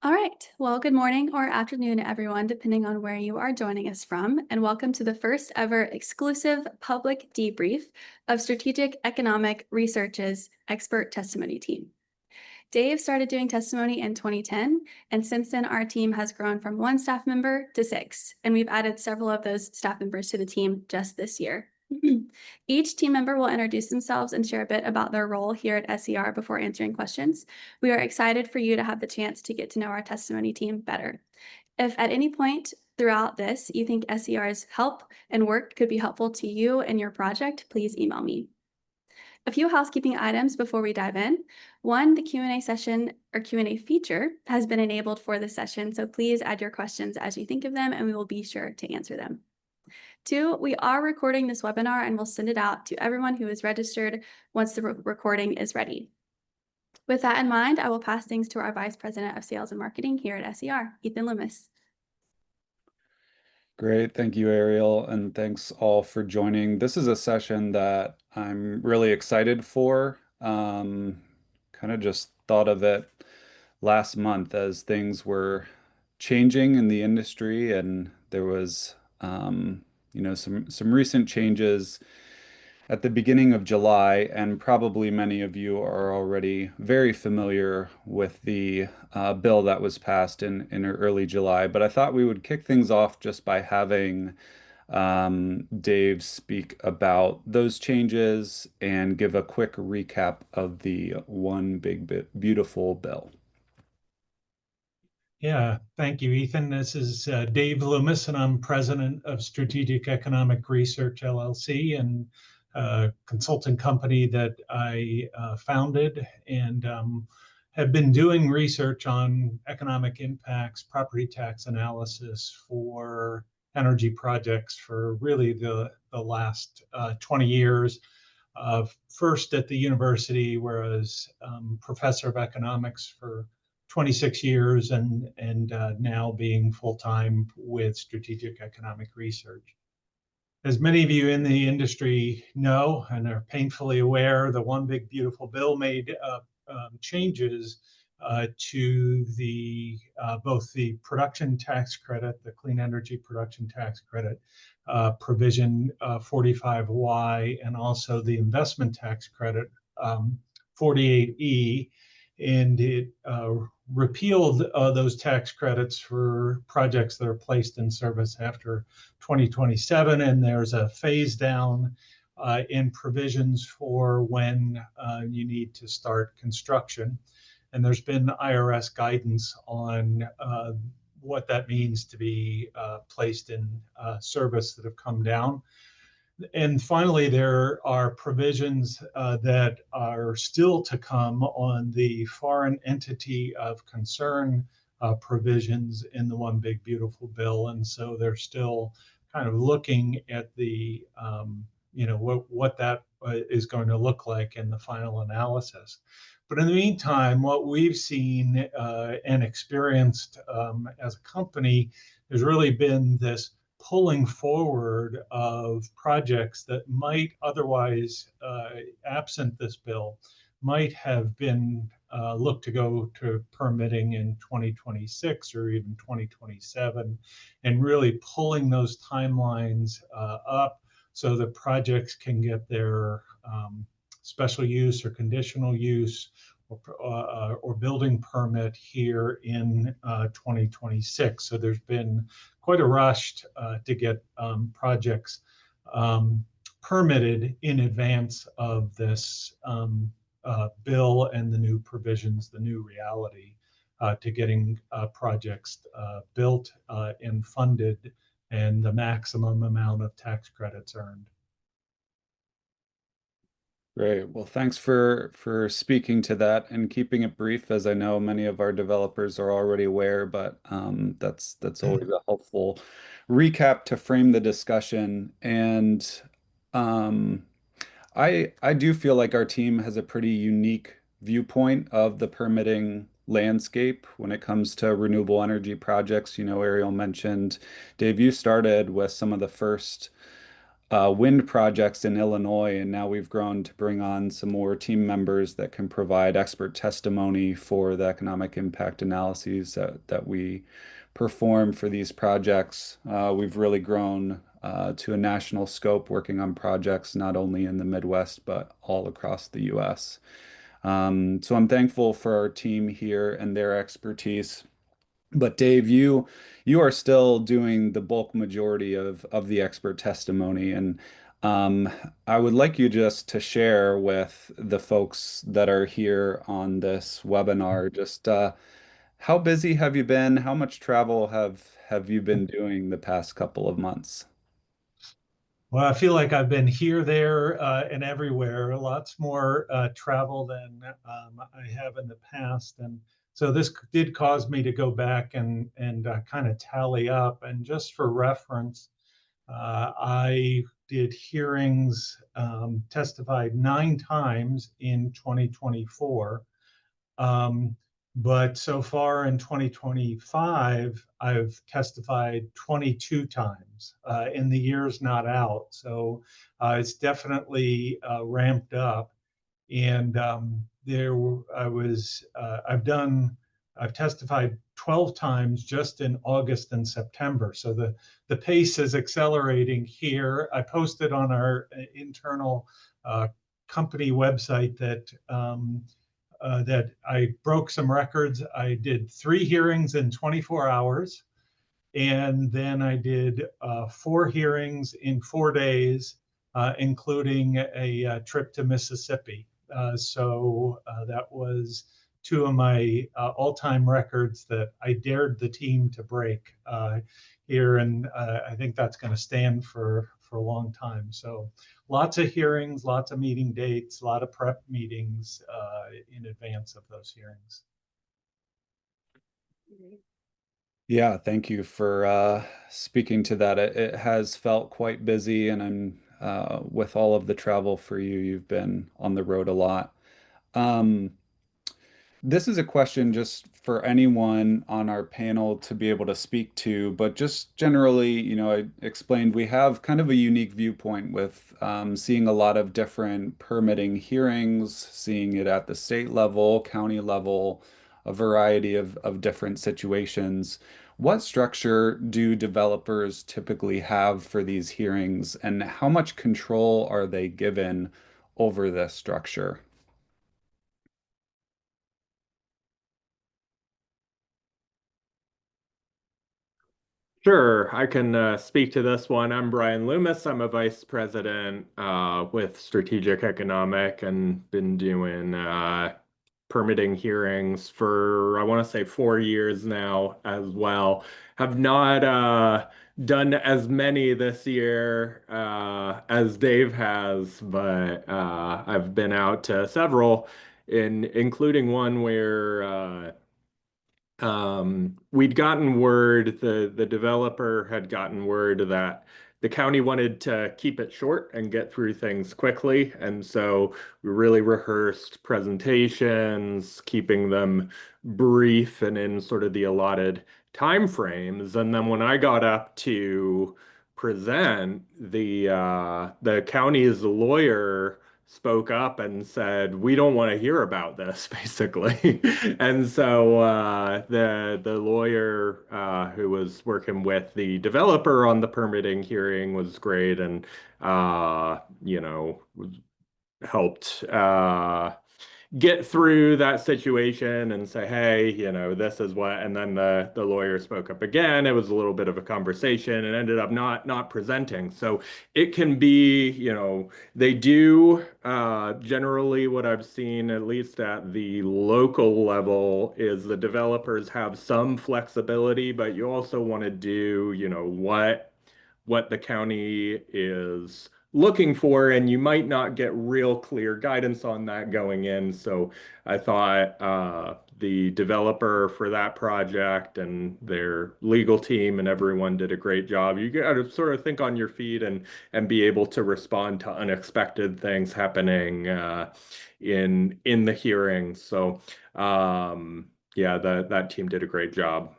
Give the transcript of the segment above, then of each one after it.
All right. Well, good morning or afternoon, everyone, depending on where you are joining us from, and welcome to the first ever exclusive public debrief of Strategic Economic Research's expert testimony team. Dave started doing testimony in 2010, and since then, our team has grown from one staff member to six, and we've added several of those staff members to the team just this year. Each team member will introduce themselves and share a bit about their role here at SER before answering questions. We are excited for you to have the chance to get to know our testimony team better. If at any point throughout this you think SER's help and work could be helpful to you and your project, please email me. A few housekeeping items before we dive in. One, the Q&A session or Q&A feature has been enabled for this session, so please add your questions as you think of them and we will be sure to answer them. Two, we are recording this webinar and we'll send it out to everyone who is registered once the recording is ready. With that in mind, I will pass things to our Vice President of Sales and Marketing here at SER, Ethan Loomis. Great. Thank you, Ariel, and thanks all for joining. This is a session that I'm really excited for. Kind of just thought of it last month as things were changing in the industry, and there was, some recent changes at the beginning of July, and probably many of you are already very familiar with the bill that was passed in early July. But I thought we would kick things off just by having Dave speak about those changes and give a quick recap of the One Big Beautiful Bill. Yeah, thank you, Ethan. This is Dave Loomis, and I'm president of Strategic Economic Research, LLC, and a consulting company that I founded and have been doing research on economic impacts, property tax analysis for energy projects for really the last 20 years. First at the university, where I was professor of economics for 26 years and now being full-time with Strategic Economic Research. As many of you in the industry know and are painfully aware, the One Big Beautiful Bill made changes to the both the production tax credit, the clean energy production tax credit provision 45Y, and also the investment tax credit 48E, and it repealed those tax credits for projects that are placed in service after 2027, and there's a phase down in provisions for when you need to start construction. And there's been IRS guidance on what that means to be placed in service that have come down. And finally, there are provisions that are still to come on the foreign entity of concern provisions in the One Big Beautiful Bill. And so they're still kind of looking at the, what that is going to look like in the final analysis. But in the meantime, what we've seen and experienced as a company has really been this pulling forward of projects that might otherwise, absent this bill, might have been looked to go to permitting in 2026 or even 2027, and really pulling those timelines up so that projects can get their special use or conditional use or building permit here in 2026. So there's been quite a rush to get projects permitted in advance of this bill and the new provisions, the new reality to getting projects built and funded, and the maximum amount of tax credits earned. Great. Well, thanks for speaking to that and keeping it brief, as I know many of our developers are already aware, but that's always a helpful recap to frame the discussion. And I do feel like our team has a pretty unique viewpoint of the permitting landscape when it comes to renewable energy projects. Ariel mentioned, Dave, you started with some of the first wind projects in Illinois, and now we've grown to bring on some more team members that can provide expert testimony for the economic impact analyses that we perform for these projects. We've really grown to a national scope, working on projects not only in the Midwest, but all across the US. So I'm thankful for our team here and their expertise. But Dave, you are still doing the bulk majority of the expert testimony, and um, I would like you just to share with the folks that are here on this webinar, just how busy have you been? How much travel have you been doing the past couple of months? Well, I feel like I've been here, there, and everywhere. Lots more travel than I have in the past, and so this did cause me to go back and kind of tally up. And just for reference, I did hearings, testified 9 times in 2024. Um, but so far in 2025, I've testified 22 times in the years not out. So it's definitely ramped up. And I've testified 12 times just in August and September. So the pace is accelerating here. I posted on our internal company website that I broke some records. I did 3 hearings in 24 hours, and then I did 4 hearings in 4 days, including a trip to Mississippi. So that was 2 of my all-time records that I dared the team to break here, and I think that's going to stand for a long time. So lots of hearings, lots of meeting dates, a lot of prep meetings in advance of those hearings. Yeah, thank you for speaking to that. It has felt quite busy, and I'm with all of the travel for you. You've been on the road a lot. Um, this is a question just for anyone on our panel to be able to speak to, but just generally, I explained we have kind of a unique viewpoint with seeing a lot of different permitting hearings, seeing it at the state level, county level, a variety of different situations. What structure do developers typically have for these hearings, and how much control are they given over this structure? Sure, I can speak to this one. I'm Brian Loomis. I'm a vice president with Strategic Economic and been doing permitting hearings for, I want to say, 4 years now as well. Have not done as many this year as Dave has, but I've been out to several, including one where we'd gotten word, the developer had gotten word that the county wanted to keep it short and get through things quickly. And so we really rehearsed presentations, keeping them brief and in sort of the allotted time frames. And then when I got up to present, the county's lawyer spoke up and said, "We don't want to hear about this," basically. And so the lawyer who was working with the developer on the permitting hearing was great, and helped get through that situation and say, "Hey, this is what," and then the lawyer spoke up again. It was a little bit of a conversation and ended up not presenting. So it can be, they do generally what I've seen, at least at the local level, is the developers have some flexibility, but you also want to do, what the county is looking for, and you might not get real clear guidance on that going in. So I thought the developer for that project and their legal team and everyone did a great job. You got to sort of think on your feet and be able to respond to unexpected things happening in the hearing. So yeah, that team did a great job.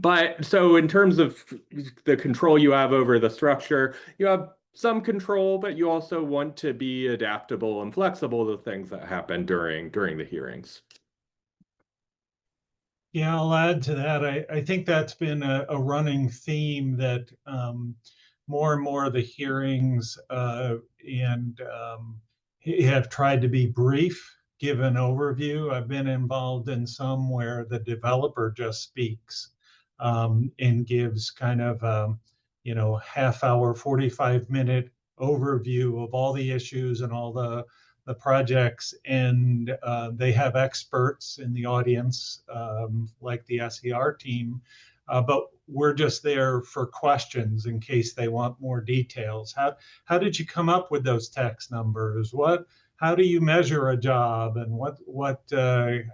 But so in terms of the control you have over the structure, you have some control, but you also want to be adaptable and flexible to things that happen during the hearings. Yeah, I'll add to that. I think that's been a running theme that more and more of the hearings have tried to be brief, give an overview. I've been involved in some where the developer just speaks and gives kind of half hour, 45-minute overview of all the issues and all the projects, and they have experts in the audience, like the SER team, but we're just there for questions in case they want more details. How did you come up with those tax numbers? How do you measure a job, and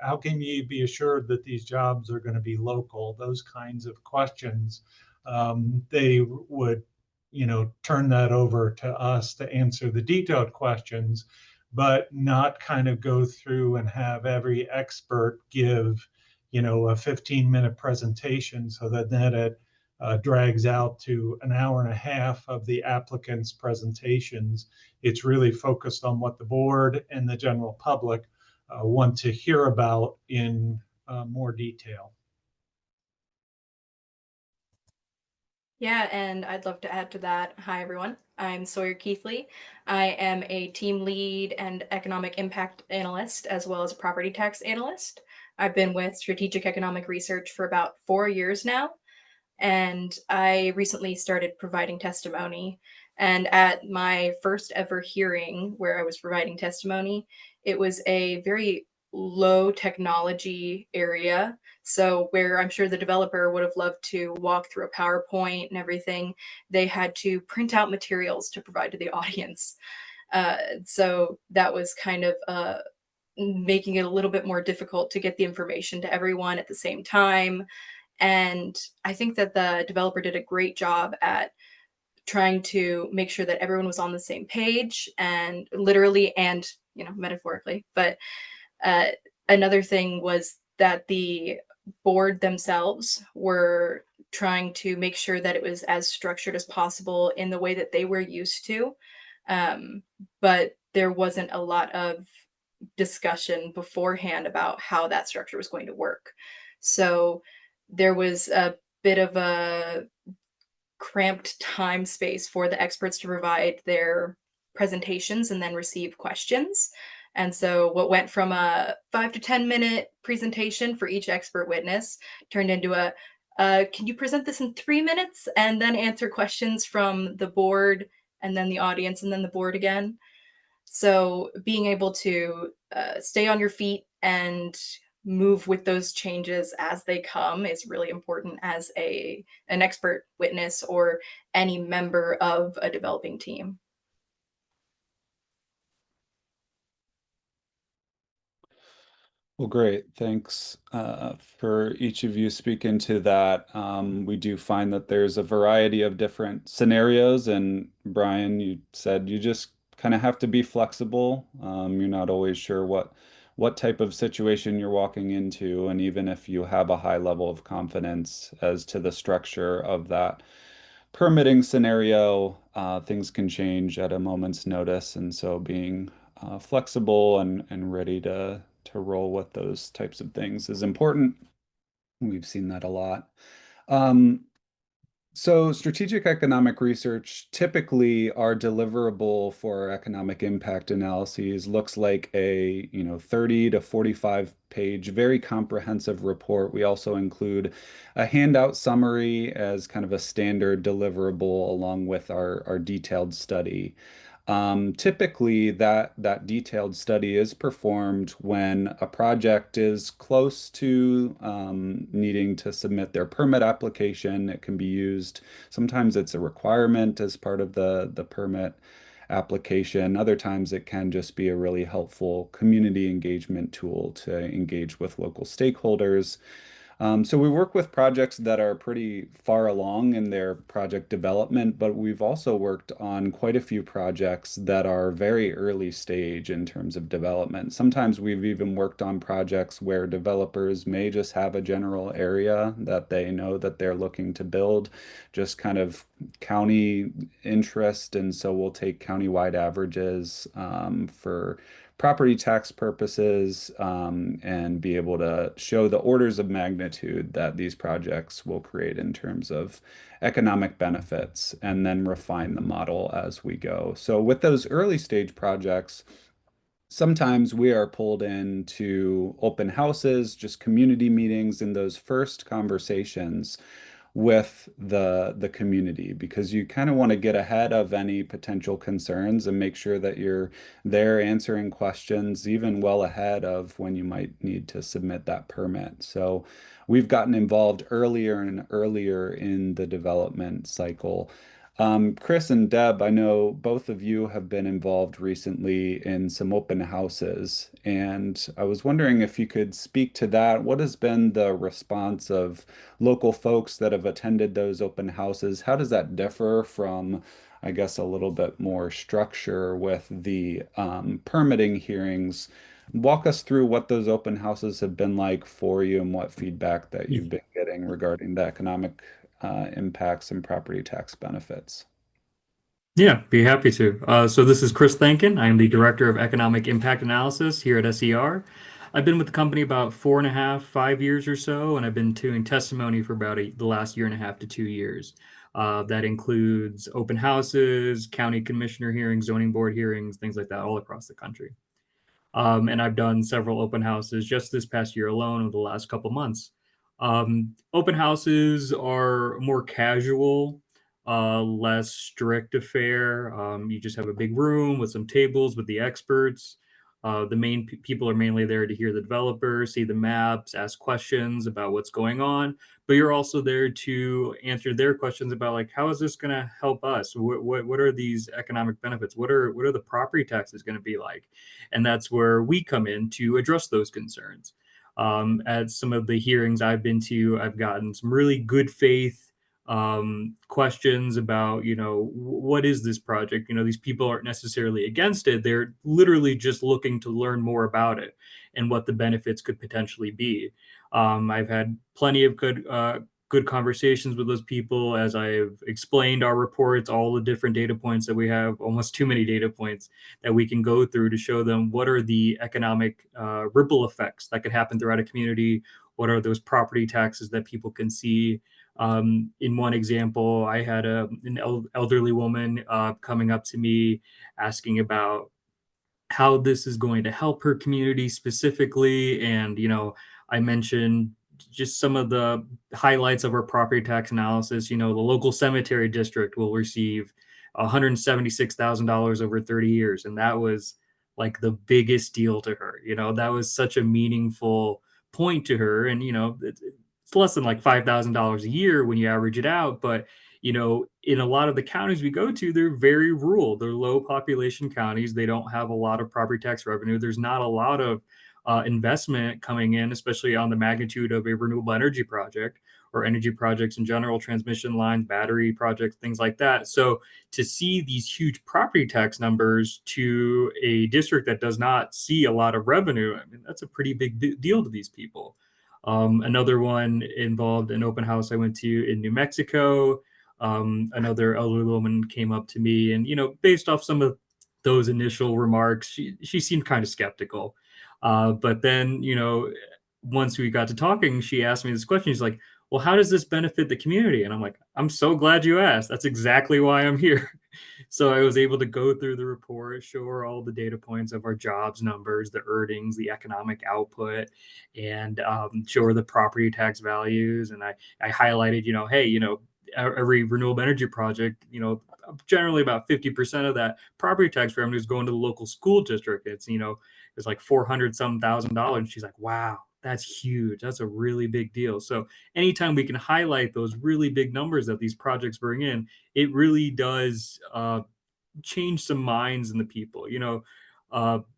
how can you be assured that these jobs are going to be local? Those kinds of questions. They would turn that over to us to answer the detailed questions, but not kind of go through and have every expert give, a 15-minute presentation, so that then it drags out to an hour and a half of the applicant's presentations. It's really focused on what the board and the general public want to hear about in more detail. Yeah, and I'd love to add to that. Hi, everyone. I'm Sawyer Keithley. I am a team lead and economic impact analyst, as well as a property tax analyst. I've been with Strategic Economic Research for about 4 years now, and I recently started providing testimony. And at my first ever hearing where I was providing testimony, it was a very low technology area. So, where I'm sure the developer would have loved to walk through a PowerPoint and everything, they had to print out materials to provide to the audience. So, that was kind of making it a little bit more difficult to get the information to everyone at the same time. And I think that the developer did a great job at trying to make sure that everyone was on the same page, and literally and metaphorically. But uh, another thing was that the board themselves were trying to make sure that it was as structured as possible in the way that they were used to. But there wasn't a lot of discussion beforehand about how that structure was going to work. So there was a bit of a cramped time space for the experts to provide their presentations and then receive questions. And so what went from a 5 to 10-minute presentation for each expert witness turned into can you present this in 3 minutes and then answer questions from the board and then the audience and then the board again. So being able to stay on your feet and move with those changes as they come is really important as an expert witness or any member of a developing team. Well, great. Thanks for each of you speaking to that. We do find that there's a variety of different scenarios, and Brian, you said you just kind of have to be flexible. You're not always sure what type of situation you're walking into, and even if you have a high level of confidence as to the structure of that permitting scenario, things can change at a moment's notice, and so being flexible and ready to roll with those types of things is important. We've seen that a lot. So strategic economic research, typically our deliverable for economic impact analyses looks like a 30 to 45 page, very comprehensive report. We also include a handout summary as kind of a standard deliverable along with our detailed study. Typically, that detailed study is performed when a project is close to needing to submit their permit application. It can be used. Sometimes it's a requirement as part of the permit application. Other times it can just be a really helpful community engagement tool to engage with local stakeholders. So we work with projects that are pretty far along in their project development, but we've also worked on quite a few projects that are very early stage in terms of development. Sometimes we've even worked on projects where developers may just have a general area that they know that they're looking to build, just kind of county interest, and so we'll take countywide averages for property tax purposes, and be able to show the orders of magnitude that these projects will create in terms of economic benefits, and then refine the model as we go. So with those early stage projects, sometimes we are pulled into open houses, just community meetings, in those first conversations with the community, because you kind of want to get ahead of any potential concerns and make sure that you're there answering questions even well ahead of when you might need to submit that permit. So we've gotten involved earlier and earlier in the development cycle. Chris and Deb, I know both of you have been involved recently in some open houses, and I was wondering if you could speak to that. What has been the response of local folks that have attended those open houses? How does that differ from, I guess, a little bit more structure with the permitting hearings? Walk us through what those open houses have been like for you and what feedback that you've been getting regarding the economic impacts and property tax benefits. Yeah, be happy to. So this is Chris Thankin. I am the Director of Economic Impact Analysis here at SER. I've been with the company about 4.5, 5 years or so, and I've been doing testimony for about the last 1.5 to 2 years. That includes open houses, county commissioner hearings, zoning board hearings, things like that all across the country. And I've done several open houses just this past year alone over the last couple months. Open houses are more casual, less strict affair. You just have a big room with some tables with the experts. The main people are mainly there to hear the developer, see the maps, ask questions about what's going on. But you're also there to answer their questions about, like, how is this going to help us? What are these economic benefits? What are the property taxes going to be like? And that's where we come in to address those concerns. At some of the hearings I've been to, I've gotten some really good faith questions about, what is this project? These people aren't necessarily against it. They're literally just looking to learn more about it and what the benefits could potentially be. I've had plenty of good conversations with those people as I've explained our reports, all the different data points that we have, almost too many data points that we can go through to show them what are the economic ripple effects that could happen throughout a community. What are those property taxes that people can see? In one example, I had an elderly woman coming up to me asking about how this is going to help her community specifically. And, I mentioned just some of the highlights of our property tax analysis. The local cemetery district will receive $176,000 over 30 years. And that was like the biggest deal to her. That was such a meaningful point to her. And, it's less than like $5,000 a year when you average it out. But in a lot of the counties we go to, they're very rural. They're low population counties. They don't have a lot of property tax revenue. There's not a lot of investment coming in, especially on the magnitude of a renewable energy project or energy projects in general, transmission lines, battery projects, things like that. So to see these huge property tax numbers to a district that does not see a lot of revenue, I mean, that's a pretty big deal to these people. Another one involved an open house I went to in New Mexico. Another elderly woman came up to me, and based off some of those initial remarks, she seemed kind of skeptical. But then, once we got to talking, she asked me this question. She's like, "Well, how does this benefit the community?" And I'm like, "I'm so glad you asked. That's exactly why I'm here." So I was able to go through the report, show her all the data points of our jobs numbers, the earnings, the economic output, and show her the property tax values. And I highlighted, hey, every renewable energy project, generally about 50% of that property tax revenue is going to the local school district. It's like 400 some $1,000. And she's like, wow, that's huge. That's a really big deal. So anytime we can highlight those really big numbers that these projects bring in, it really does change some minds in the people.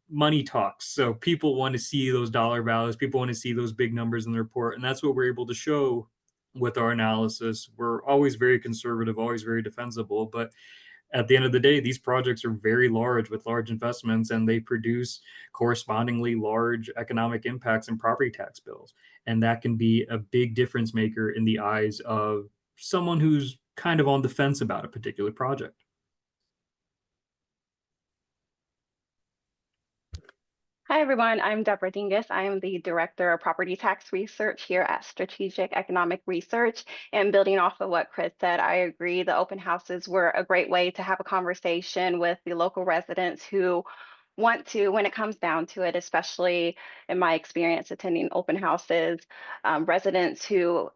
Money talks. So people want to see those dollar values. People want to see those big numbers in the report. And that's what we're able to show with our analysis. We're always very conservative, always very defensible. But at the end of the day, these projects are very large with large investments, and they produce correspondingly large economic impacts and property tax bills. And that can be a big difference maker in the eyes of someone who's kind of on the fence about a particular project. Hi, everyone. I'm Deborah Dingus. I am the Director of Property Tax Research here at Strategic Economic Research. And building off of what Chris said, I agree the open houses were a great way to have a conversation with the local residents who want to, when it comes down to it, especially in my experience attending open houses, residents who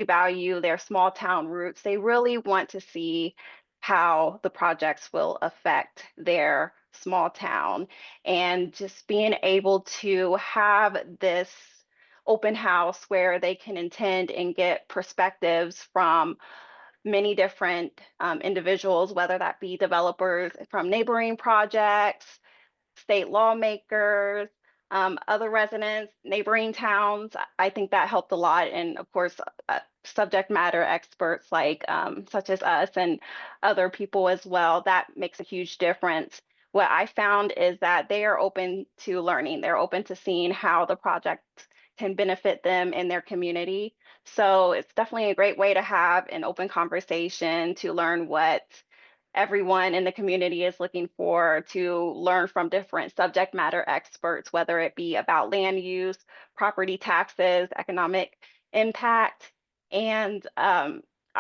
value their small town roots, they really want to see how the projects will affect their small town. And just being able to have this open house where they can attend and get perspectives from many different individuals, whether that be developers from neighboring projects, state lawmakers, other residents, neighboring towns. I think that helped a lot. And of course, subject matter experts like such as us and other people as well, that makes a huge difference. What I found is that they are open to learning. They're open to seeing how the project can benefit them in their community. So it's definitely a great way to have an open conversation to learn what everyone in the community is looking for, to learn from different subject matter experts, whether it be about land use, property taxes, economic impact. And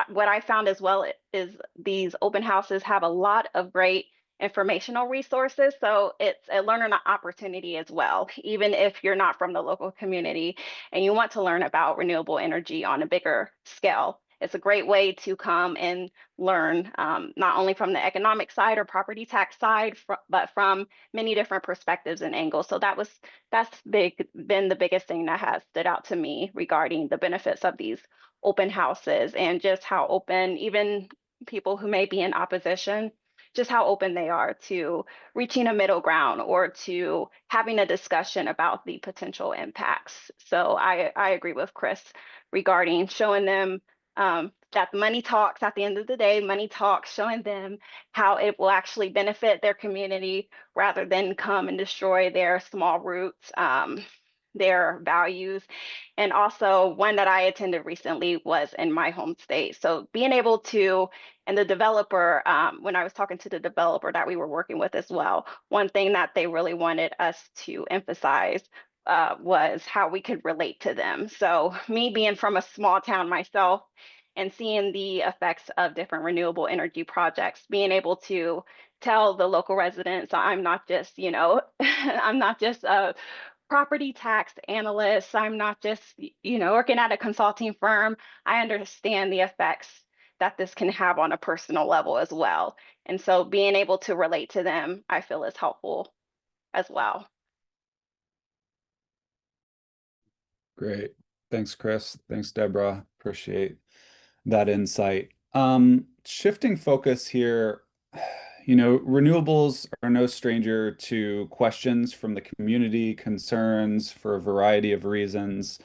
what I found as well is these open houses have a lot of great informational resources. So it's a learning opportunity as well, even if you're not from the local community and you want to learn about renewable energy on a bigger scale. It's a great way to come and learn not only from the economic side or property tax side, but from many different perspectives and angles. So that's been the biggest thing that has stood out to me regarding the benefits of these open houses, and just how open even people who may be in opposition, just how open they are to reaching a middle ground or to having a discussion about the potential impacts. So I agree with Chris regarding showing them that money talks. At the end of the day, money talks, showing them how it will actually benefit their community rather than come and destroy their small roots, their values. And also one that I attended recently was in my home state. So being able to, and the developer, when I was talking to the developer that we were working with as well, one thing that they really wanted us to emphasize was how we could relate to them. So me being from a small town myself and seeing the effects of different renewable energy projects, being able to tell the local residents, I'm not just, I'm not just a property tax analyst, I'm not just, working at a consulting firm. I understand the effects that this can have on a personal level as well. And so being able to relate to them, I feel is helpful as well. Great. Thanks, Chris. Thanks, Deborah. Appreciate that insight. Shifting focus here, renewables are no stranger to questions from the community, concerns for a variety of reasons.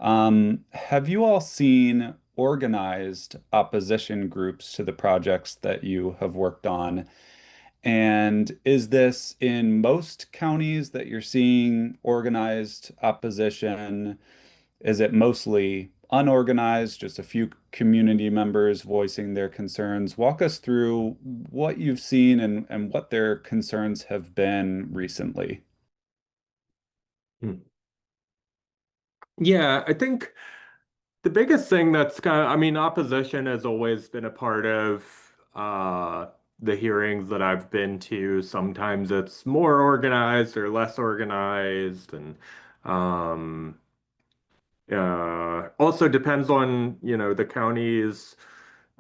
Have you all seen organized opposition groups to the projects that you have worked on? And is this in most counties that you're seeing organized opposition? Is it mostly unorganized, just a few community members voicing their concerns? Walk us through what you've seen and what their concerns have been recently. Yeah, I think the biggest thing that's opposition has always been a part of the hearings that I've been to. Sometimes it's more organized or less organized, and also depends on, the county's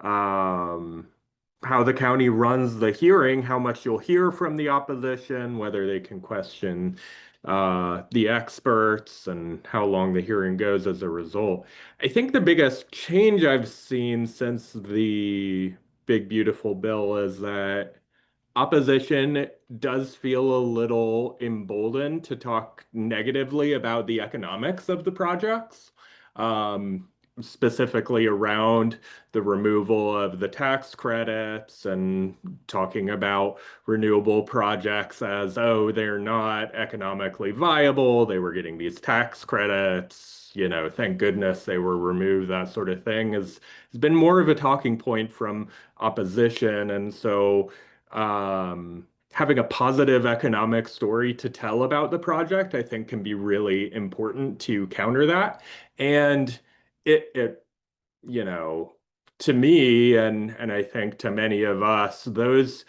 how the county runs the hearing, how much you'll hear from the opposition, whether they can question the experts, and how long the hearing goes as a result. I think the biggest change I've seen since the Big Beautiful Bill is that opposition does feel a little emboldened to talk negatively about the economics of the projects, specifically around the removal of the tax credits and talking about renewable projects as, oh, they're not economically viable. They were getting these tax credits, thank goodness they were removed, that sort of thing has been more of a talking point from opposition. And so having a positive economic story to tell about the project, I think can be really important to counter that. And it you know, to me and I think to many of us, those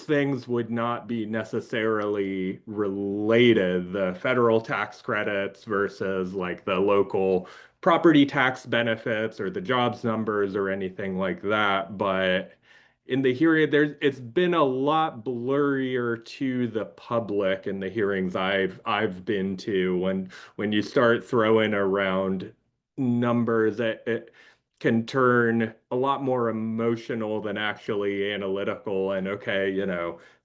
things would not be necessarily related, the federal tax credits versus like the local property tax benefits or the jobs numbers or anything like that. But in the hearing, it's been a lot blurrier to the public in the hearings I've been to when you start throwing around numbers, it can turn a lot more emotional than actually analytical. And okay,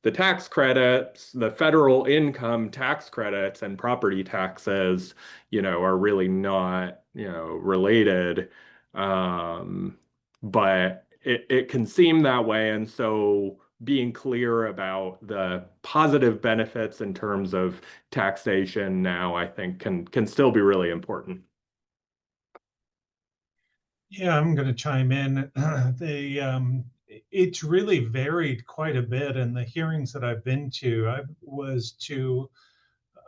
the tax credits, the federal income tax credits and property taxes, are really not, related. But it can seem that way. And so being clear about the positive benefits in terms of taxation now, I think can still be really important. Yeah, I'm going to chime in. It's really varied quite a bit in the hearings that I've been to. I was to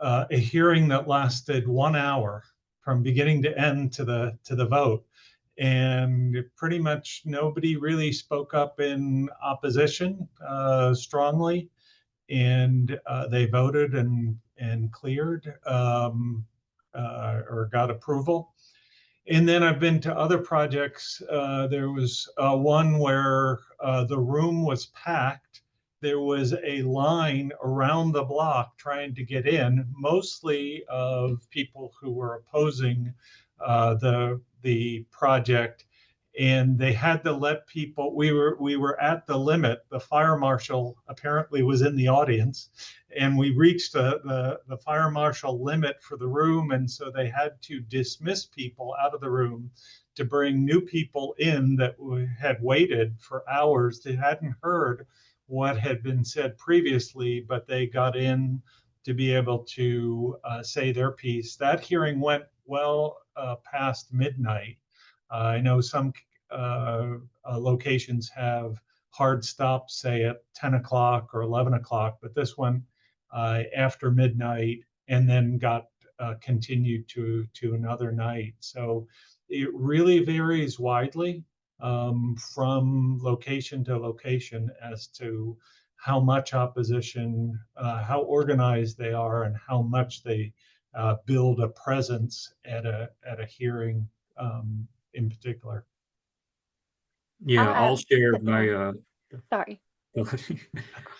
a hearing that lasted 1 hour from beginning to end to the vote, and pretty much nobody really spoke up in opposition strongly, and they voted and cleared or got approval. And then I've been to other projects. There was one where the room was packed. There was a line around the block trying to get in, mostly of people who were opposing the project, and they had to let people. We were at the limit. The fire marshal apparently was in the audience, and we reached the fire marshal limit for the room, and so they had to dismiss people out of the room to bring new people in that had waited for hours. They hadn't heard what had been said previously, but they got in to be able to say their piece. That hearing went well past midnight. I know some locations have hard stops, say at 10 o'clock or 11 o'clock, but this one after midnight and then got continued to another night. So it really varies widely from location to location as to how much opposition, how organized they are, and how much they build a presence at a hearing in particular. Yeah, I'll share Yeah. Sorry.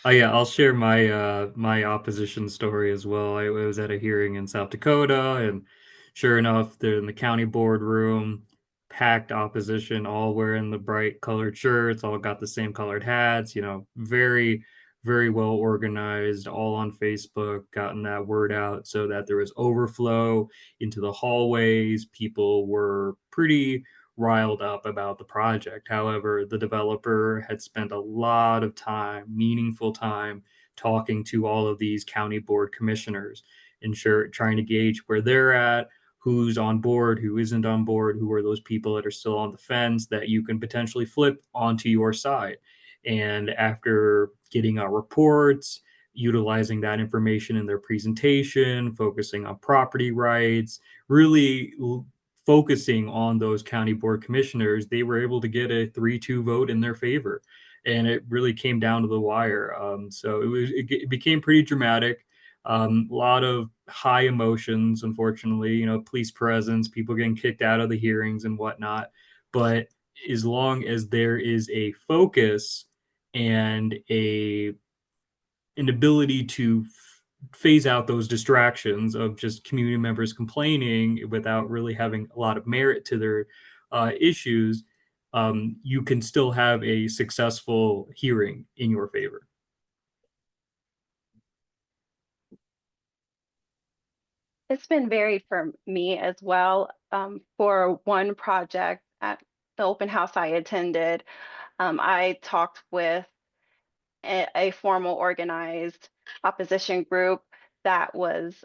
yeah, I'll share my opposition story as well. I was at a hearing in South Dakota, and sure enough, they're in the county board room, packed opposition, all wearing the bright colored shirts, all got the same colored hats, very, very well organized, all on Facebook, gotten that word out so that there was overflow into the hallways. People were pretty riled up about the project. However, the developer had spent a lot of time, meaningful time, talking to all of these county board commissioners, trying to gauge where they're at, who's on board, who isn't on board, who are those people that are still on the fence that you can potentially flip onto your side. And after getting our reports, utilizing that information in their presentation, focusing on property rights, really focusing on those county board commissioners, they were able to get a 3-2 vote in their favor. And it really came down to the wire. So it became pretty dramatic. A lot of high emotions, unfortunately, police presence, people getting kicked out of the hearings and whatnot. But as long as there is a focus and an ability to phase out those distractions of just community members complaining without really having a lot of merit to their issues, you can still have a successful hearing in your favor. It's been varied for me as well. For one project at the open house I attended, I talked with a formal organized opposition group that was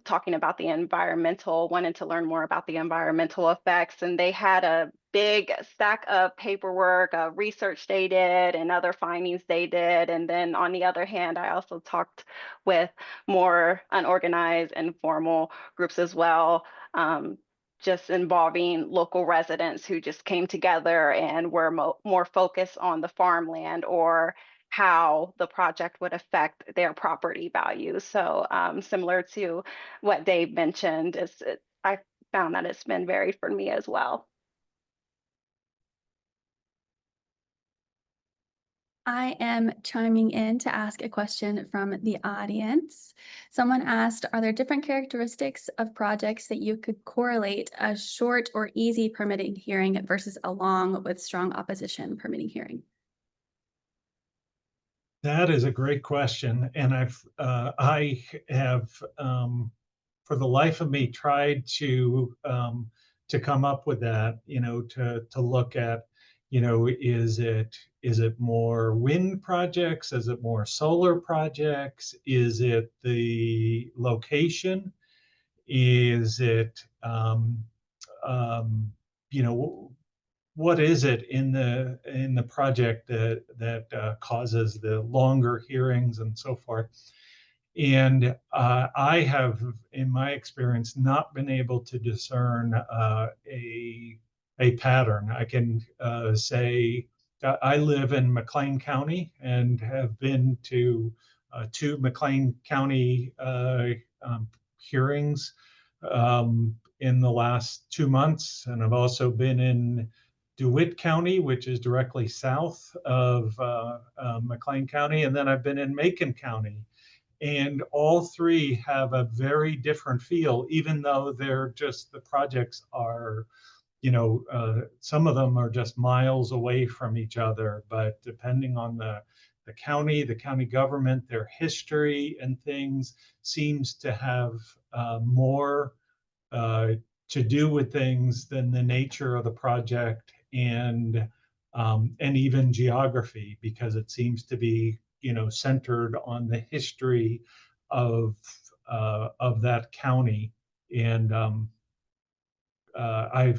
talking about the environmental, wanted to learn more about the environmental effects. And they had a big stack of paperwork, research they did, and other findings they did. And then on the other hand, I also talked with more unorganized, informal groups as well. Just involving local residents who just came together and were more focused on the farmland or how the project would affect their property values. So similar to what Dave mentioned, I found that it's been varied for me as well. I am chiming in to ask a question from the audience. Someone asked, are there different characteristics of projects that you could correlate a short or easy permitting hearing versus a long with strong opposition permitting hearing? That is a great question, and I have for the life of me tried to come up with that. To look at, is it more wind projects? Is it more solar projects? Is it the location? Is it what is it in the project that causes the longer hearings and so forth? And I have, in my experience, not been able to discern a pattern. I can say I live in McLean County and have been to 2 McLean County hearings in the last 2 months, and I've also been in DeWitt County, which is directly south of McLean County, and then I've been in Macon County. And all 3 have a very different feel, even though the projects are, some of them are just miles away from each other. But depending on the county government, their history and things seems to have more to do with things than the nature of the project and even geography, because it seems to be centered on the history of that county. And I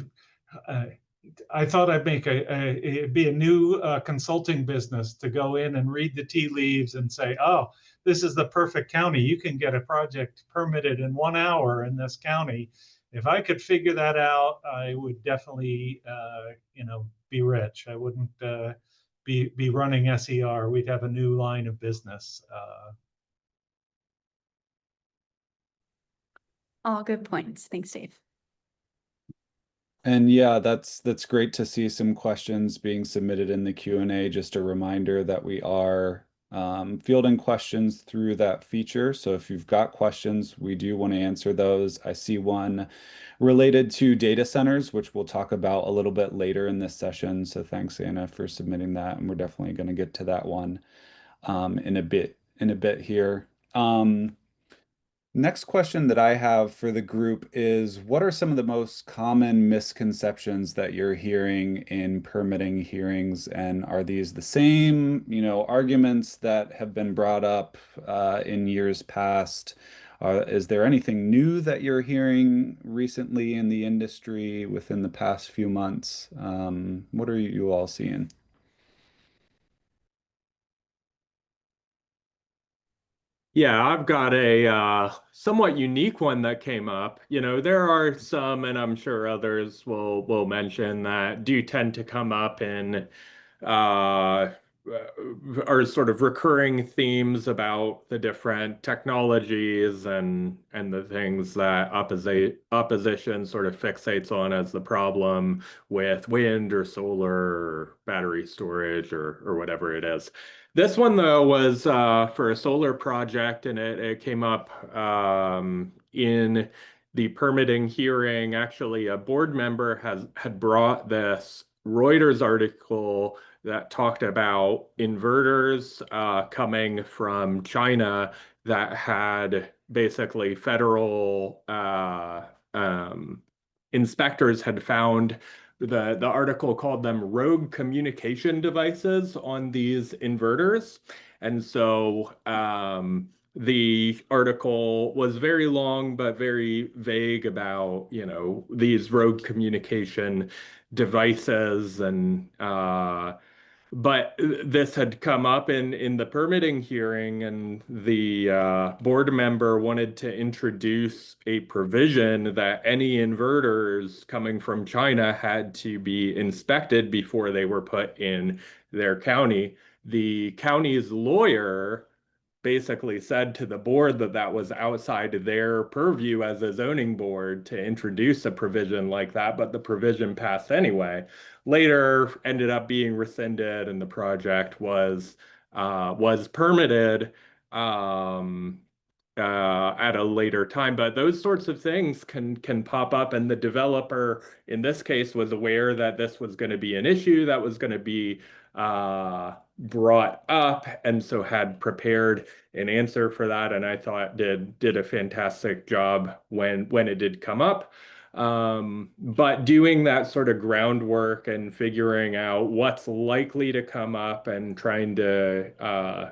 thought I'd make it'd be a new consulting business to go in and read the tea leaves and say, oh, this is the perfect county. You can get a project permitted in 1 hour in this county. If I could figure that out, I would definitely, be rich. I wouldn't be running SER. We'd have a new line of business. All good points. Thanks, Dave. And yeah, that's great to see some questions being submitted in the Q&A. Just a reminder that we are fielding questions through that feature. So if you've got questions, we do want to answer those. I see one related to data centers, which we'll talk about a little bit later in this session. So thanks, Anna, for submitting that. And we're definitely going to get to that one in a bit here. Next question that I have for the group is, what are some of the most common misconceptions that you're hearing in permitting hearings? And are these the same, arguments that have been brought up in years past? Is there anything new that you're hearing recently in the industry within the past few months? What are you all seeing? Yeah, I've got a somewhat unique one that came up. There are some, and I'm sure others will mention that do tend to come up in uh, are sort of recurring themes about the different technologies and the things that opposition sort of fixates on as the problem with wind or solar or battery storage or whatever it is. This one, though, was for a solar project, and it came up in the permitting hearing. Actually, a board member had brought this Reuters article that talked about inverters coming from China that had basically federal inspectors had found the article called them rogue communication devices on these inverters. And so the article was very long but very vague about, these rogue communication devices and but this had come up in the permitting hearing, and the board member wanted to introduce a provision that any inverters coming from China had to be inspected before they were put in their county. The county's lawyer basically said to the board that that was outside their purview as a zoning board to introduce a provision like that, but the provision passed anyway. Later ended up being rescinded, and the project was permitted at a later time. But those sorts of things can pop up, and the developer in this case was aware that this was going to be an issue that was going to be brought up, and so had prepared an answer for that, and I thought did a fantastic job when it did come up. But doing that sort of groundwork and figuring out what's likely to come up and trying to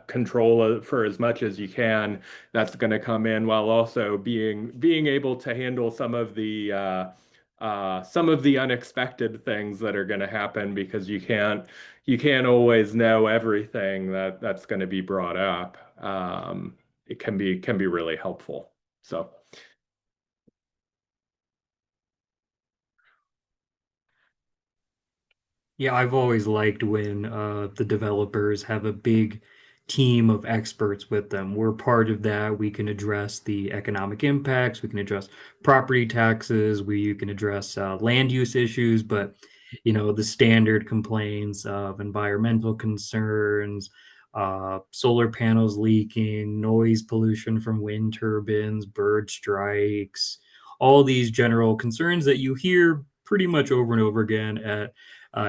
control it for as much as you can, that's going to come in, while also being able to handle some of the unexpected things that are going to happen, because you can't always know everything that's going to be brought up. It can be really helpful. So. Yeah, I've always liked when the developers have a big team of experts with them. We're part of that. We can address the economic impacts, we can address property taxes, we can address land use issues, but the standard complaints of environmental concerns, solar panels leaking, noise pollution from wind turbines, bird strikes, all these general concerns that you hear pretty much over and over again at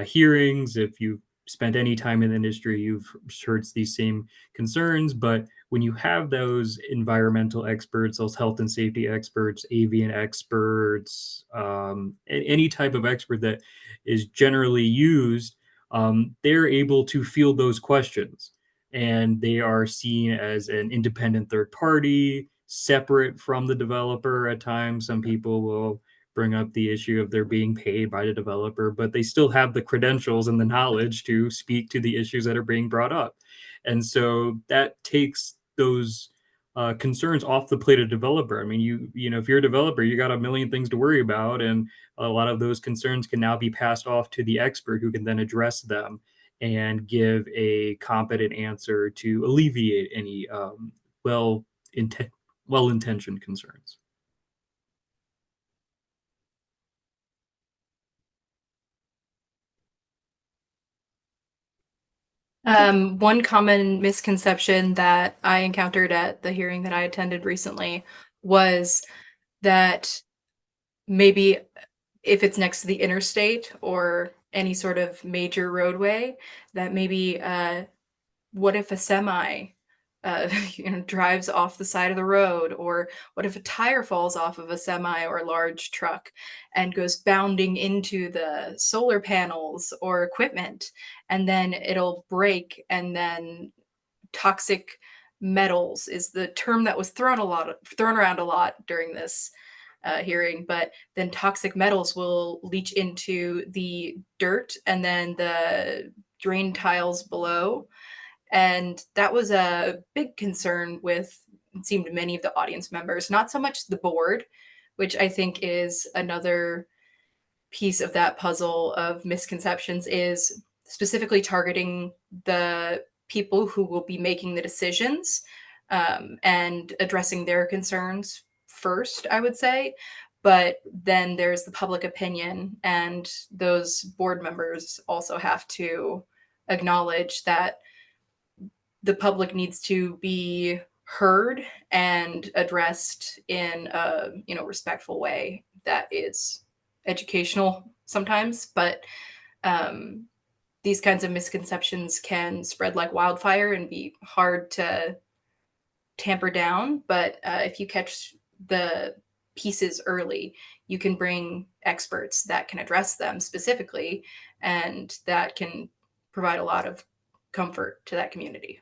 hearings. If you've spent any time in the industry, you've heard these same concerns. But when you have those environmental experts, those health and safety experts, avian experts, any type of expert that is generally used, they're able to field those questions. And they are seen as an independent third party, separate from the developer at times. Some people will bring up the issue of they're being paid by the developer, but they still have the credentials and the knowledge to speak to the issues that are being brought up. And so that takes those concerns off the plate of developer. I mean, if you're a developer, you got a million things to worry about, and a lot of those concerns can now be passed off to the expert, who can then address them and give a competent answer to alleviate any well-intentioned concerns. One common misconception that I encountered at the hearing that I attended recently was that maybe if it's next to the interstate or any sort of major roadway, that maybe what if a semi drives off the side of the road, or what if a tire falls off of a semi or large truck and goes bounding into the solar panels or equipment, and then it'll break, and then toxic metals is the term that was thrown around a lot during this hearing, but then toxic metals will leach into the dirt and then the drain tiles below. And that was a big concern with, it seemed, many of the audience members, not so much the board, which I think is another piece of that puzzle of misconceptions, is specifically targeting the people who will be making the decisions and addressing their concerns first, I would say. But then there's the public opinion, and those board members also have to acknowledge that the public needs to be heard and addressed in a respectful way that is educational sometimes, but these kinds of misconceptions can spread like wildfire and be hard to tamper down. But if you catch the pieces early, you can bring experts that can address them specifically, and that can provide a lot of comfort to that community.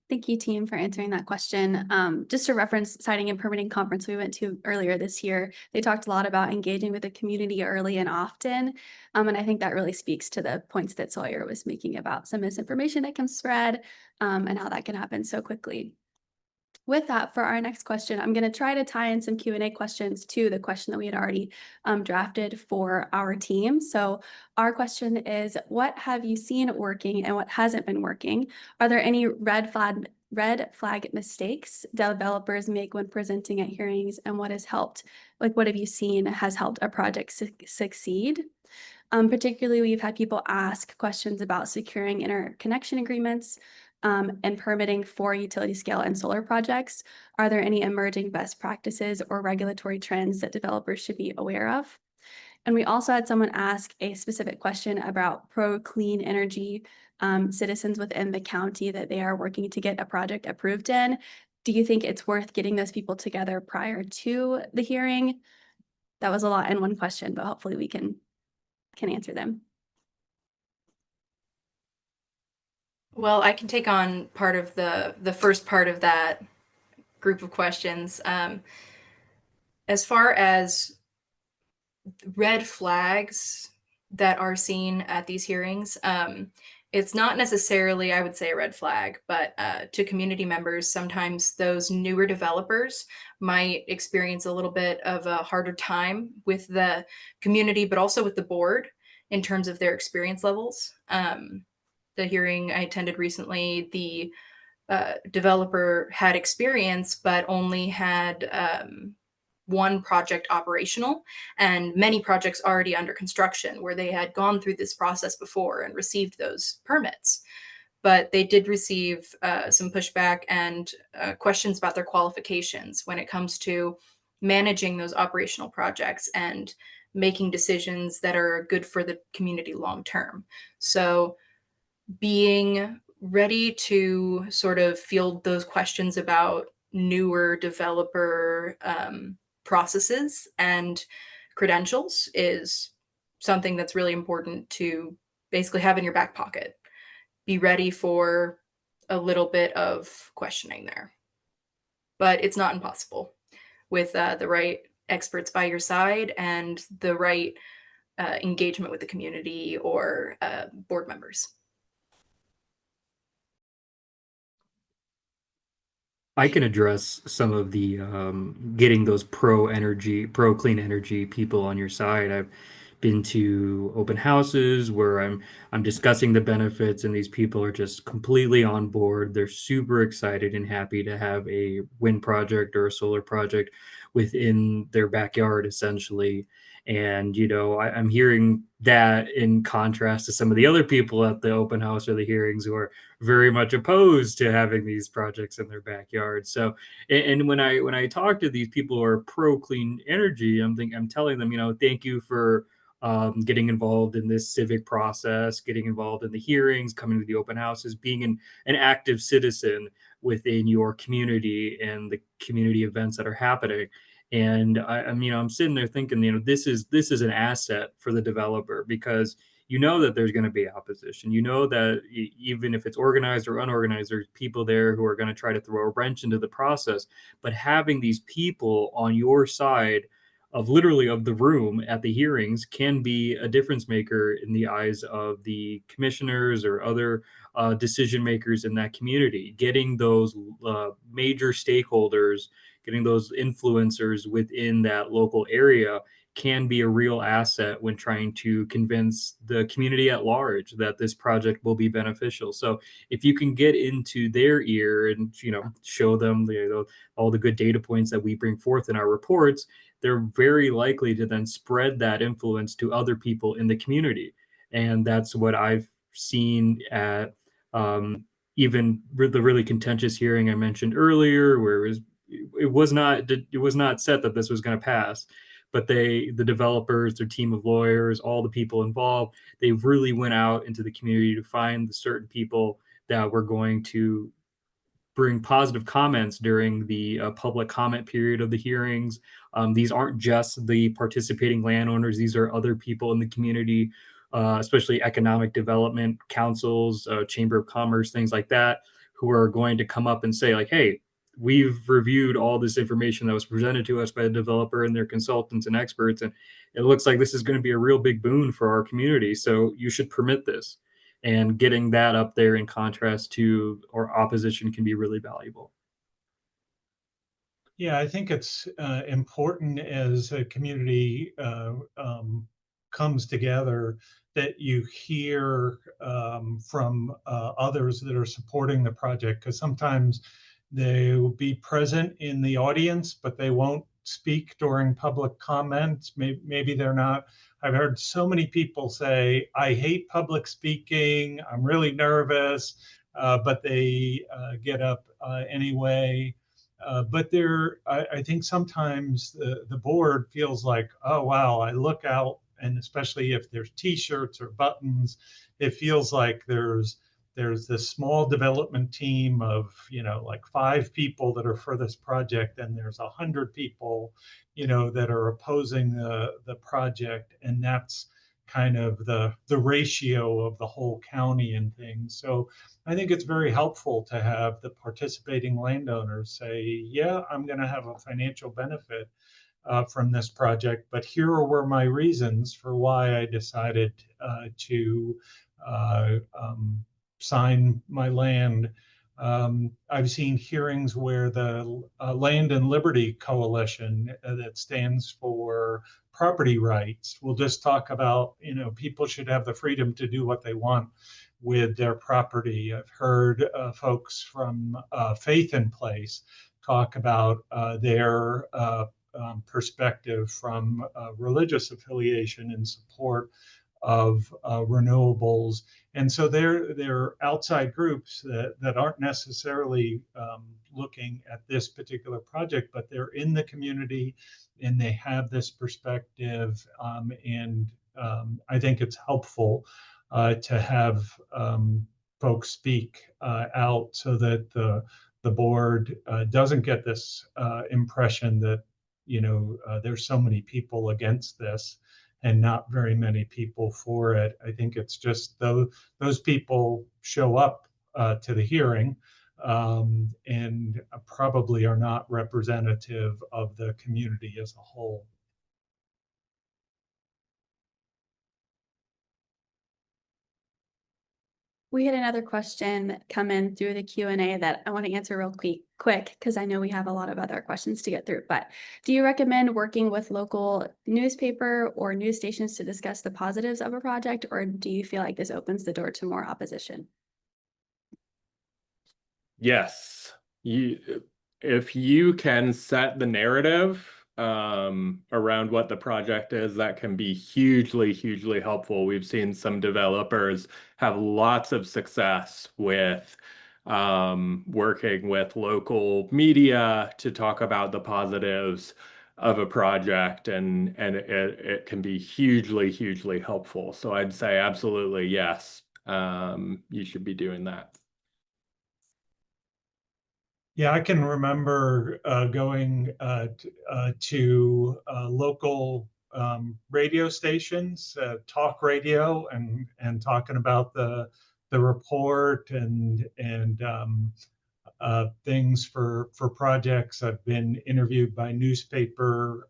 Thank you, team, for answering that question. Just to reference siting and permitting conference we went to earlier this year, they talked a lot about engaging with the community early and often. And I think that really speaks to the points that Sawyer was making about some misinformation that can spread and how that can happen so quickly. With that, for our next question, I'm going to try to tie in some Q&A questions to the question that we had already drafted for our team. So our question is, what have you seen working and what hasn't been working? Are there any red flag mistakes developers make when presenting at hearings, and what has helped? Like, what have you seen has helped a project succeed? Particularly, we've had people ask questions about securing interconnection agreements and permitting for utility scale and solar projects. Are there any emerging best practices or regulatory trends that developers should be aware of? And we also had someone ask a specific question about pro-clean energy citizens within the county that they are working to get a project approved in. Do you think it's worth getting those people together prior to the hearing? That was a lot in one question, but hopefully we can answer them. Well, I can take on part of the first part of that group of questions. As far as red flags that are seen at these hearings, it's not necessarily, I would say, a red flag, but to community members, sometimes those newer developers might experience a little bit of a harder time with the community, but also with the board in terms of their experience levels. The hearing I attended recently, the developer had experience, but only had one project operational and many projects already under construction where they had gone through this process before and received those permits. But they did receive some pushback and questions about their qualifications when it comes to managing those operational projects and making decisions that are good for the community long term. So being ready to sort of field those questions about newer developer processes and credentials is something that's really important to basically have in your back pocket. Be ready for a little bit of questioning there, but it's not impossible with the right experts by your side and the right engagement with the community or board members. I can address some of the getting those pro clean energy people on your side. I've been to open houses where I'm discussing the benefits, and these people are just completely on board. They're super excited and happy to have a wind project or a solar project within their backyard, essentially. And I'm hearing that in contrast to some of the other people at the open house or the hearings who are very much opposed to having these projects in their backyard. So, and when I talk to these people who are pro clean energy, I'm telling them, thank you for getting involved in this civic process, getting involved in the hearings, coming to the open houses, being an active citizen within your community and the community events that are happening. And I'm sitting there thinking, this is an asset for the developer, because that there's going to be opposition. That even if it's organized or unorganized, there's people there who are going to try to throw a wrench into the process. But having these people on your side of the room at the hearings can be a difference maker in the eyes of the commissioners or other decision makers in that community. Getting those major stakeholders, getting those influencers within that local area can be a real asset when trying to convince the community at large that this project will be beneficial. So if you can get into their ear and show them all the good data points that we bring forth in our reports, they're very likely to then spread that influence to other people in the community. And that's what I've seen at even the really contentious hearing I mentioned earlier, where it was it was not set that this was going to pass, but the developers, their team of lawyers, all the people involved, they really went out into the community to find the certain people that were going to bring positive comments during the public comment period of the hearings. These aren't just the participating landowners. These are other people in the community, especially economic development councils, chamber of commerce, things like that, who are going to come up and say like, hey, we've reviewed all this information that was presented to us by the developer and their consultants and experts, and it looks like this is going to be a real big boon for our community. So you should permit this. And getting that up there in contrast to or opposition can be really valuable. Yeah, I think it's important as a community comes together that you hear from others that are supporting the project, because sometimes they will be present in the audience, but they won't speak during public comments. Maybe they're not. I've heard so many people say, I hate public speaking, I'm really nervous, but they get up anyway. But I think sometimes the board feels like, oh, wow, I look out, and especially if there's T-shirts or buttons, it feels like there's this small development team of, like 5 people that are for this project, and there's 100 people, that are opposing the project, and that's kind of the ratio of the whole county and things. So I think it's very helpful to have the participating landowners say, yeah, I'm going to have a financial benefit from this project, but here were my reasons for why I decided to sign my land. I've seen hearings where the Land and Liberty Coalition, that stands for property rights, will just talk about, people should have the freedom to do what they want with their property. I've heard folks from Faith in Place talk about their perspective from religious affiliation in support of renewables. And so they're outside groups that aren't necessarily looking at this particular project, but they're in the community and they have this perspective. And I think it's helpful to have folks speak out so that the board doesn't get this impression that there's so many people against this and not very many people for it. I think it's just those people show up to the hearing and probably are not representative of the community as a whole. We had another question come in through the Q&A that I want to answer real quick because I know we have a lot of other questions to get through. But do you recommend working with local newspaper or news stations to discuss the positives of a project, or do you feel like this opens the door to more opposition? Yes. If you can set the narrative around what the project is, that can be hugely helpful. We've seen some developers have lots of success with working with local media to talk about the positives of a project, and it can be hugely helpful. So I'd say absolutely yes, you should be doing that. Yeah, I can remember going to local radio stations, talk radio, and talking about the report and things for projects. I've been interviewed by newspaper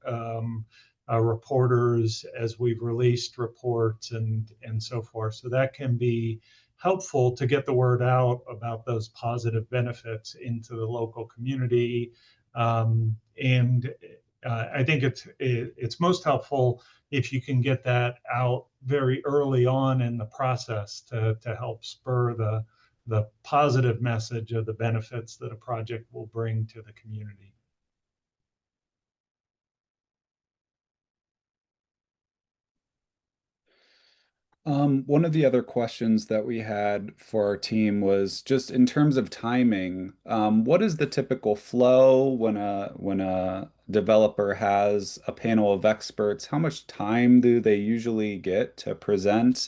reporters as we've released reports and so forth. So that can be helpful to get the word out about those positive benefits into the local community. And I think it's most helpful if you can get that out very early on in the process to help spur the positive message of the benefits that a project will bring to the community. One of the other questions that we had for our team was just in terms of timing, what is the typical flow when a developer has a panel of experts? How much time do they usually get to present?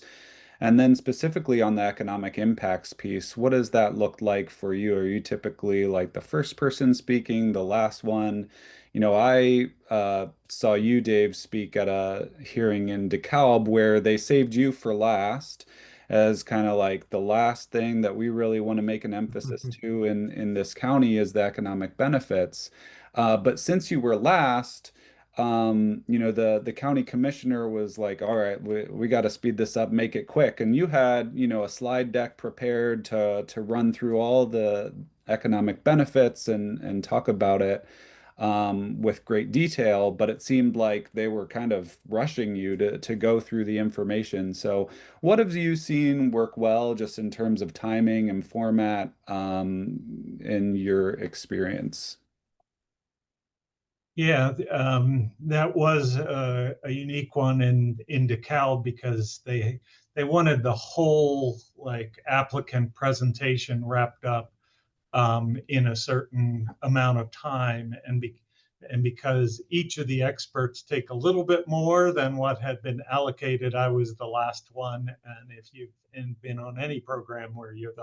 And then specifically on the economic impacts piece, what does that look like for you? Are you typically like the first person speaking, the last one? I saw you, Dave, speak at a hearing in DeKalb where they saved you for last as kind of like the last thing that we really want to make an emphasis to in this county is the economic benefits. But since you were last, the county commissioner was like, all right, we got to speed this up, make it quick. And you had, a slide deck prepared to run through all the economic benefits and talk about it with great detail, but it seemed like they were kind of rushing you to go through the information. So what have you seen work well just in terms of timing and format in your experience? Yeah, that was a unique one in DeKalb because they wanted the whole like applicant presentation wrapped up in a certain amount of time, and because each of the experts take a little bit more than what had been allocated, I was the last one. And if you've been on any program where you're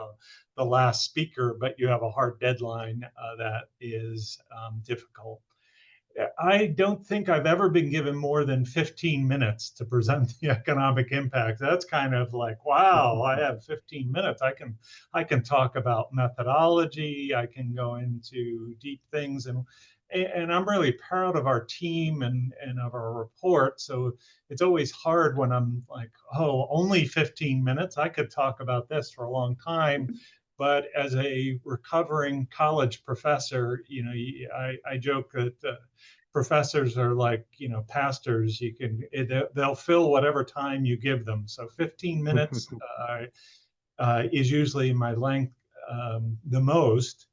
the last speaker, but you have a hard deadline, that is difficult. I don't think I've ever been given more than 15 minutes to present the economic impact. That's kind of like, wow, I have 15 minutes. I can talk about methodology. I can go into deep things, and I'm really proud of our team and of our report. So it's always hard when I'm like, oh, only 15 minutes. I could talk about this for a long time. But as a recovering college professor, I joke that professors are like, pastors. They'll fill whatever time you give them. So 15 minutes is usually my length, the most.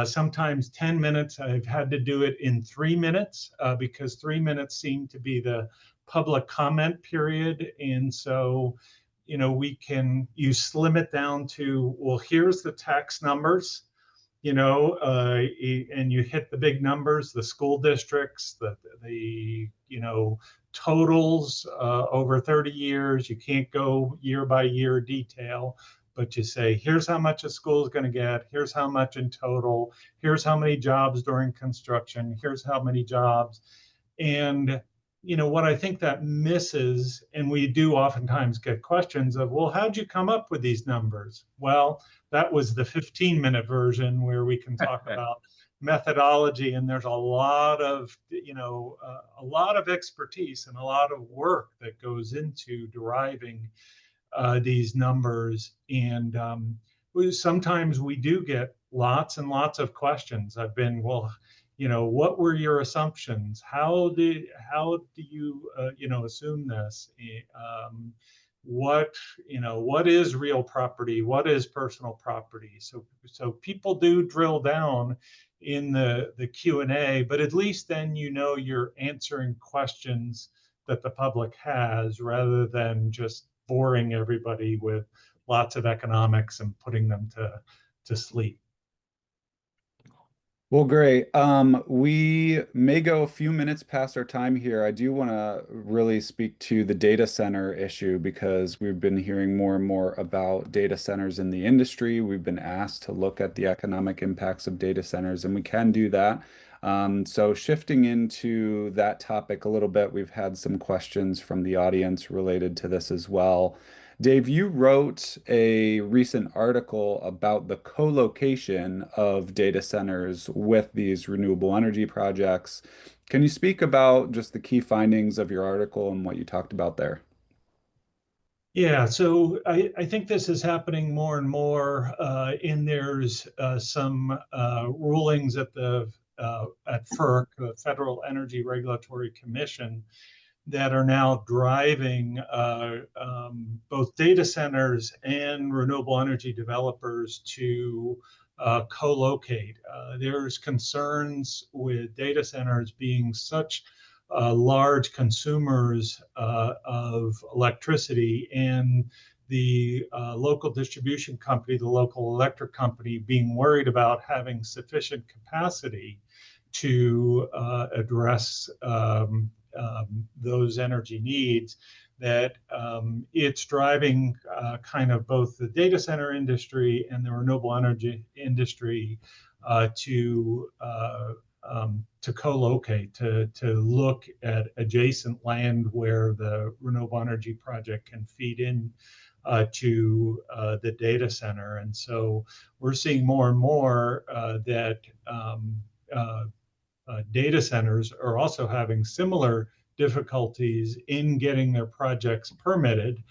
Sometimes 10 minutes. I've had to do it in 3 minutes because 3 minutes seem to be the public comment period. And so, you slim it down to, well, here's the tax numbers, and you hit the big numbers, the school districts, the totals over 30 years. You can't go year by year detail, but you say, here's how much a school is going to get, here's how much in total, here's how many jobs during construction, here's how many jobs. And what I think that misses, and we do oftentimes get questions of, well, how'd you come up with these numbers? Well, that was the 15-minute version where we can talk about methodology, and there's a lot of expertise and a lot of work that goes into deriving these numbers. And sometimes we do get lots and lots of questions. I've been, well, what were your assumptions? How do you assume this? What is real property? What is personal property? So people do drill down in the Q&A, but at least then you're answering questions that the public has, rather than just boring everybody with lots of economics and putting them to sleep. Well, great. We may go a few minutes past our time here. I do want to really speak to the data center issue because we've been hearing more and more about data centers in the industry. We've been asked to look at the economic impacts of data centers, and we can do that. So shifting into that topic a little bit, we've had some questions from the audience related to this as well. Dave, you wrote a recent article about the co-location of data centers with these renewable energy projects. Can you speak about just the key findings of your article and what you talked about there? Yeah, so I think this is happening more and more, and there's some rulings at FERC, the Federal Energy Regulatory Commission, that are now driving both data centers and renewable energy developers to co-locate. There's concerns with data centers being such large consumers of electricity, and the local distribution company, the local electric company, being worried about having sufficient capacity to address those energy needs, that it's driving kind of both the data center industry and the renewable energy industry to co-locate, to look at adjacent land where the renewable energy project can feed in to the data center. And so we're seeing more and more that data centers are also having similar difficulties in getting their projects permitted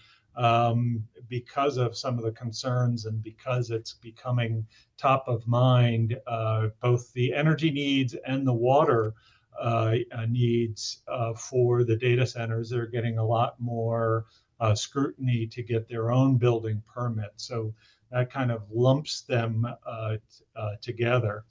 because of some of the concerns, and because it's becoming top of mind, both the energy needs and the water needs for the data centers. They're getting a lot more scrutiny to get their own building permit. So that kind of lumps them together.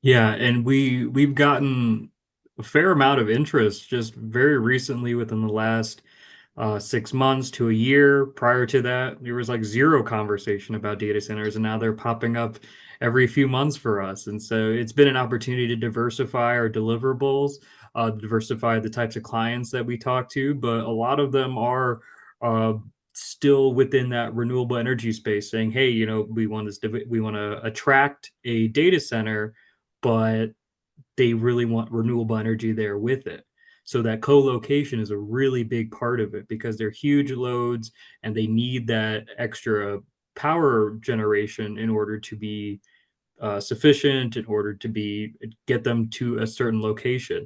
Yeah, and we've gotten a fair amount of interest just very recently within the last 6 months to a year. Prior to that, there was like zero conversation about data centers, and now they're popping up every few months for us. And so it's been an opportunity to diversify our deliverables, diversify the types of clients that we talk to, but a lot of them are uh, still within that renewable energy space, saying, "Hey, we want this, we want to attract a data center, but they really want renewable energy there with it." So that co-location is a really big part of it, because they're huge loads and they need that extra power generation in order to be sufficient, in order to get them to a certain location.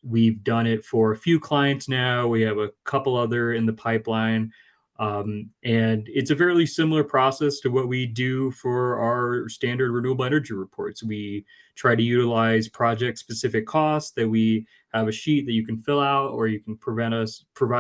We've done it for a few clients now. We have a couple other in the pipeline. And it's a fairly similar process to what we do for our standard renewable energy reports. We try to utilize project specific costs, that we have a sheet that you can fill out, or you can provide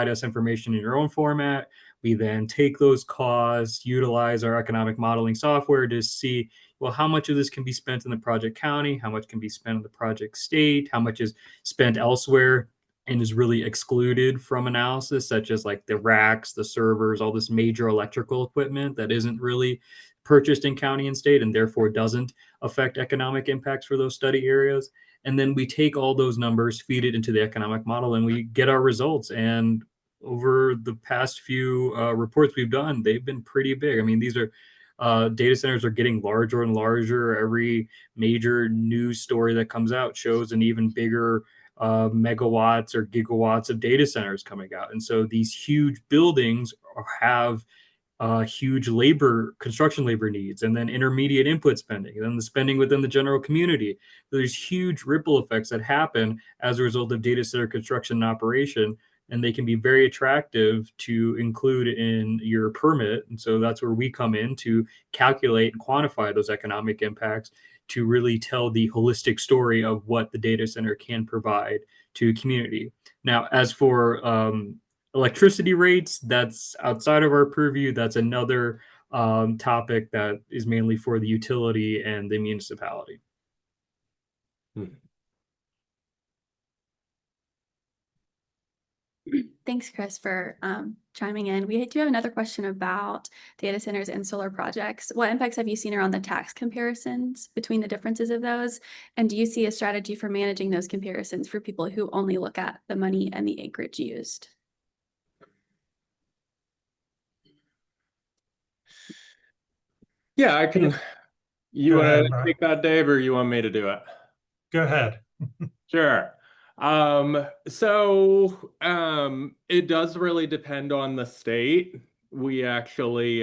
us information in your own format. We then take those costs, utilize our economic modeling software to see, well, how much of this can be spent in the project county, how much can be spent in the project state, how much is spent elsewhere and is really excluded from analysis, such as like the racks, the servers, all this major electrical equipment that isn't really purchased in county and state, and therefore doesn't affect economic impacts for those study areas. And then we take all those numbers, feed it into the economic model, and we get our results. And over the past few reports we've done, they've been pretty big. I mean, these are data centers are getting larger and larger. Every major news story that comes out shows an even bigger megawatts or gigawatts of data centers coming out. And so these huge buildings have huge construction labor needs, and then intermediate input spending, and then the spending within the general community. There's huge ripple effects that happen as a result of data center construction and operation, and they can be very attractive to include in your permit. And so that's where we come in to calculate and quantify those economic impacts, to really tell the holistic story of what the data center can provide to a community. Now, as for electricity rates, that's outside of our purview. That's another topic that is mainly for the utility and the municipality. Thanks, Chris, for chiming in. We do have another question about data centers and solar projects. What impacts have you seen around the tax comparisons between the differences of those? And do you see a strategy for managing those comparisons for people who only look at the money and the acreage used? Yeah, I can. You Go want ahead, to Brian. take that, Dave, or you want me to do it? Go ahead. Sure. It does really depend on the state. We actually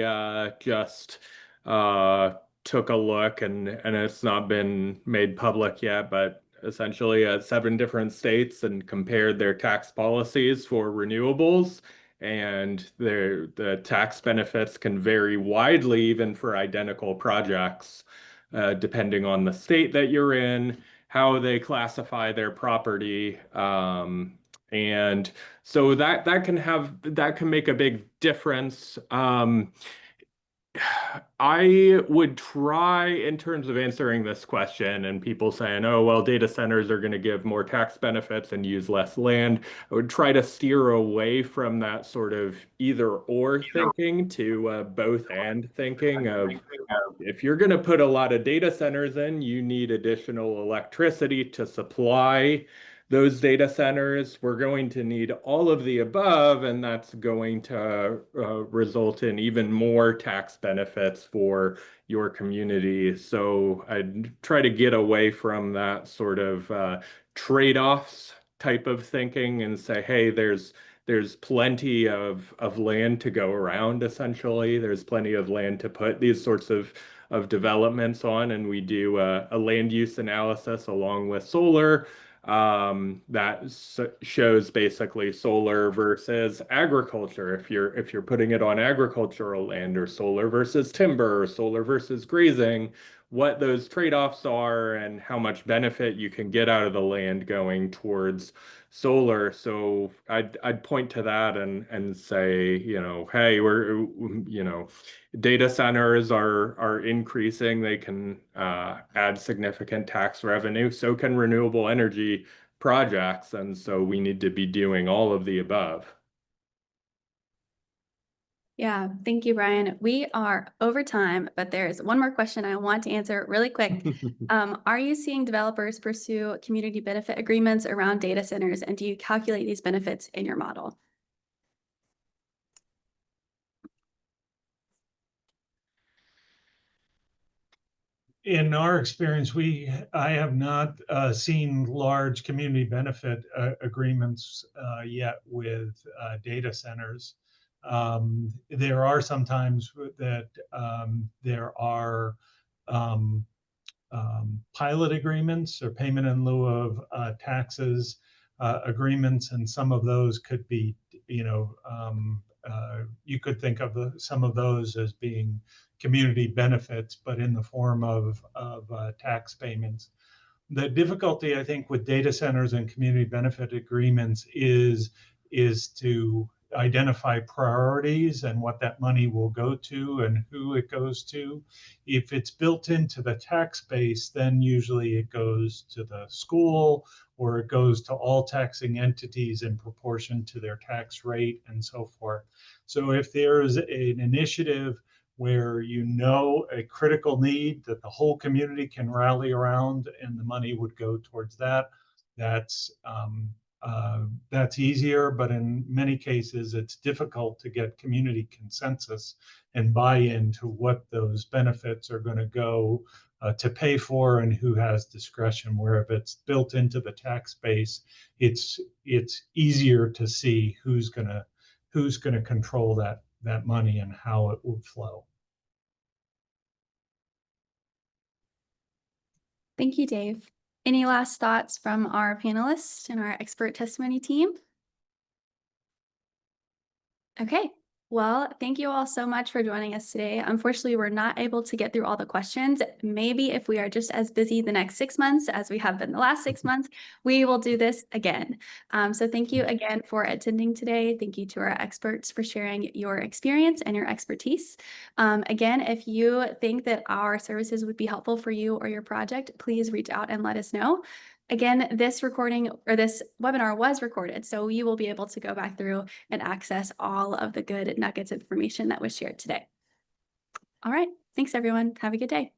just took a look, and it's not been made public yet, but essentially 7 different states, and compared their tax policies for renewables, and the tax benefits can vary widely, even for identical projects, depending on the state that you're in, how they classify their property. And so that can make a big difference. I would try, in terms of answering this question, and people saying, oh, well, data centers are going to give more tax benefits and use less land. I would try to steer away from that sort of either or thinking to both and thinking of, if you're going to put a lot of data centers in, you need additional electricity to supply those data centers. We're going to need all of the above, and that's going to result in even more tax benefits for your community. So I'd try to get away from that sort of trade-offs type of thinking and say, hey, there's plenty of land to go around, essentially. There's plenty of land to put these sorts of developments on, and we do a land use analysis along with solar that shows basically solar versus agriculture. If you're putting it on agricultural land, or solar versus timber, or solar versus grazing, what those trade-offs are and how much benefit you can get out of the land going towards solar. So I'd point to that and say, hey, data centers are increasing. They can add significant tax revenue. So can renewable energy projects. And so we need to be doing all of the above. Yeah, thank you, Brian. We are over time, but there's one more question I want to answer really quick. Are you seeing developers pursue community benefit agreements around data centers, and do you calculate these benefits in your model? In our experience, I have not seen large community benefit agreements yet with data centers. There are sometimes that there are pilot agreements or payment in lieu of taxes agreements, and some of those could be, you could think of some of those as being community benefits, but in the form of tax payments. The difficulty, I think, with data centers and community benefit agreements is to identify priorities and what that money will go to and who it goes to. If it's built into the tax base, then usually it goes to the school, or it goes to all taxing entities in proportion to their tax rate and so forth. So if there's an initiative where a critical need that the whole community can rally around and the money would go towards that, that's easier. But in many cases, it's difficult to get community consensus and buy-in to what those benefits are going to go to pay for, and who has discretion. Where if it's built into the tax base, it's easier to see who's going to control that money and how it will flow. Thank you, Dave. Any last thoughts from our panelists and our expert testimony team? Okay. Well, thank you all so much for joining us today. Unfortunately, we're not able to get through all the questions. Maybe if we are just as busy the next 6 months as we have been the last 6 months, we will do this again. So thank you again for attending today. Thank you to our experts for sharing your experience and your expertise. Again, if you think that our services would be helpful for you or your project, please reach out and let us know. Again, this recording or this webinar was recorded, so you will be able to go back through and access all of the good nuggets of information that was shared today. All right. Thanks, everyone. Have a good day.